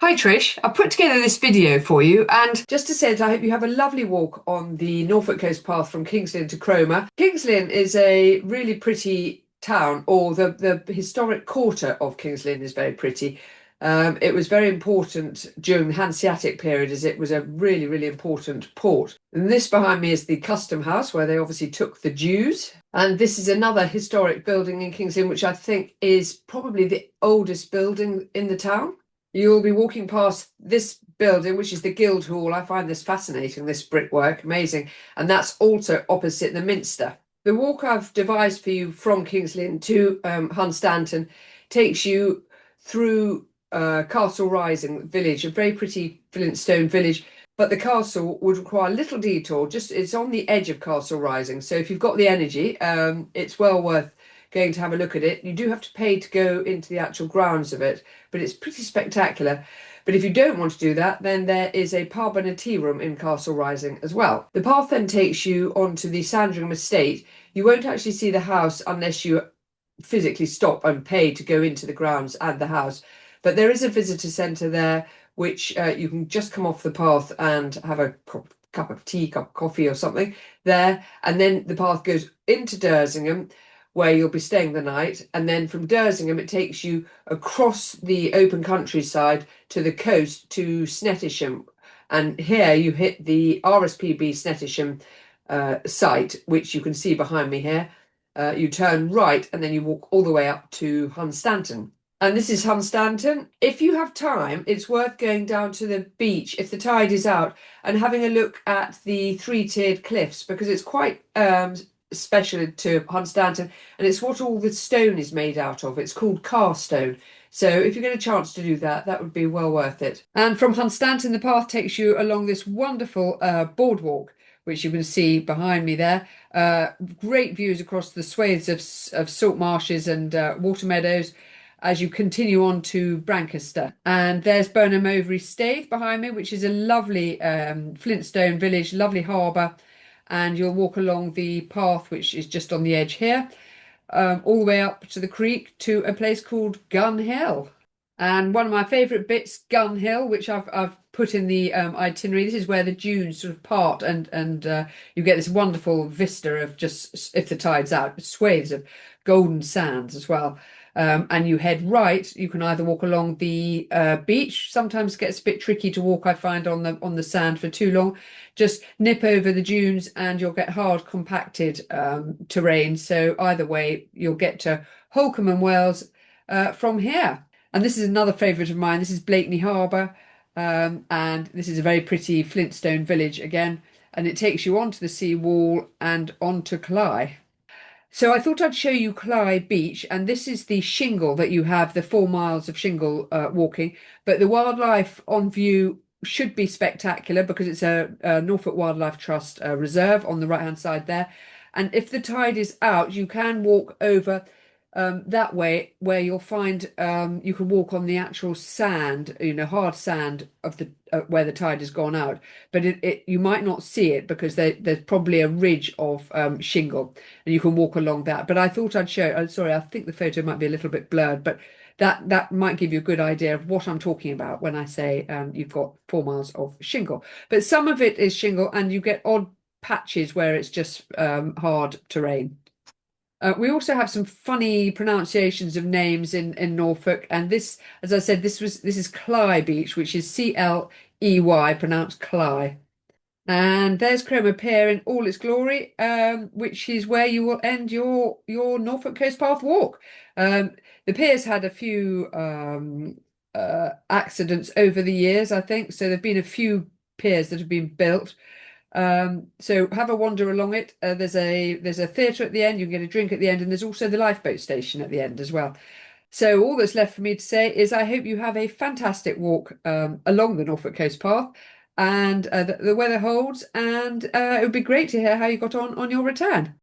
Hi Trish, I put together this video for you and just to say that I hope you have a lovely walk on the Norfolk Coast Path from King's Lynn to Cromer. King's Lynn is a really pretty town, or the historic quarter of King's Lynn is very pretty. It was very important during the Hanseatic period as it was a really, really important port. And this behind me is the Custom House where they obviously took the Jews. And this is another historic building in King's Lynn, which I think is probably the oldest building in the town. You'll be walking past this building, which is the Guildhall. I find this fascinating, this brickwork, amazing. And that's also opposite the Minster. The walk I've devised for you from King's Lynn to Hunstanton takes you through Castle Rising village, a very pretty flintstone village. But the castle would require a little detour. Just it's on the edge of Castle Rising. So if you've got the energy, it's well worth going to have a look at it. You do have to pay to go into the actual grounds of it, but it's pretty spectacular. But if you don't want to do that, then there is a pub and a tea room in Castle Rising as well. The path then takes you onto the Sandringham estate. You won't actually see the house unless you physically stop and pay to go into the grounds and the house. But there is a visitor centre there, which you can just come off the path and have a cup of tea, cup of coffee or something there. And then the path goes into Dersingham, where you'll be staying the night, and then from Dersingham it takes you across the open countryside to the coast to Snettisham, and here you hit the RSPB Snettisham site, which you can see behind me here. You turn right and then you walk all the way up to Hunstanton. And this is Hunstanton. If you have time, it's worth going down to the beach if the tide is out and having a look at the three-tiered cliffs, because it's quite special to Hunstanton, and it's what all the stone is made out of. It's called Carstone. So if you get a chance to do that, that would be well worth it. And from Hunstanton, the path takes you along this wonderful boardwalk, which you can see behind me there. Great views across the swathes of salt marshes and water meadows as you continue on to Brancaster. And there's Burnham Overy Staithe behind me, which is a lovely flintstone village, lovely harbour. And you'll walk along the path, which is just on the edge here, all the way up to the creek to a place called Gun Hill. And one of my favourite bits, Gun Hill, which I've put in the itinerary. This is where the dunes sort of part, and you get this wonderful vista of, just if the tide's out, swathes of golden sands as well. And you head right. You can either walk along the beach. Sometimes it gets a bit tricky to walk, I find, on the sand for too long. Just nip over the dunes and you'll get hard compacted terrain. So either way, you'll get to Holcombe and Wells from here. And this is another favourite of mine. This is Blakeney Harbour, and this is a very pretty flintstone village again. And it takes you onto the sea wall and onto Cley. So I thought I'd show you Cley Beach, and this is the shingle that you have, the 4 miles of shingle walking. But the wildlife on view should be spectacular because it's a Norfolk Wildlife Trust reserve on the right-hand side there. And if the tide is out, you can walk over that way, where you'll find you can walk on the actual sand, hard sand of the where the tide has gone out. But you might not see it because there's probably a ridge of shingle, and you can walk along that. But I thought I'd show. I'm sorry, I think the photo might be a little bit blurred, but that might give you a good idea of what I'm talking about when I say you've got 4 miles of shingle. But some of it is shingle, and you get odd patches where it's just hard terrain. We also have some funny pronunciations of names in Norfolk, and this, as I said, this is Cley Beach, which is Cley, pronounced Cley. And there's Cromer Pier in all its glory, which is where you will end your Norfolk Coast Path walk. The pier's had a few accidents over the years, I think, so there've been a few piers that have been built. So have a wander along it. There's a theatre at the end. You can get a drink at the end, and there's also the lifeboat station at the end as well. So all that's left for me to say is I hope you have a fantastic walk along the Norfolk Coast Path, and the weather holds, and it would be great to hear how you got on your return.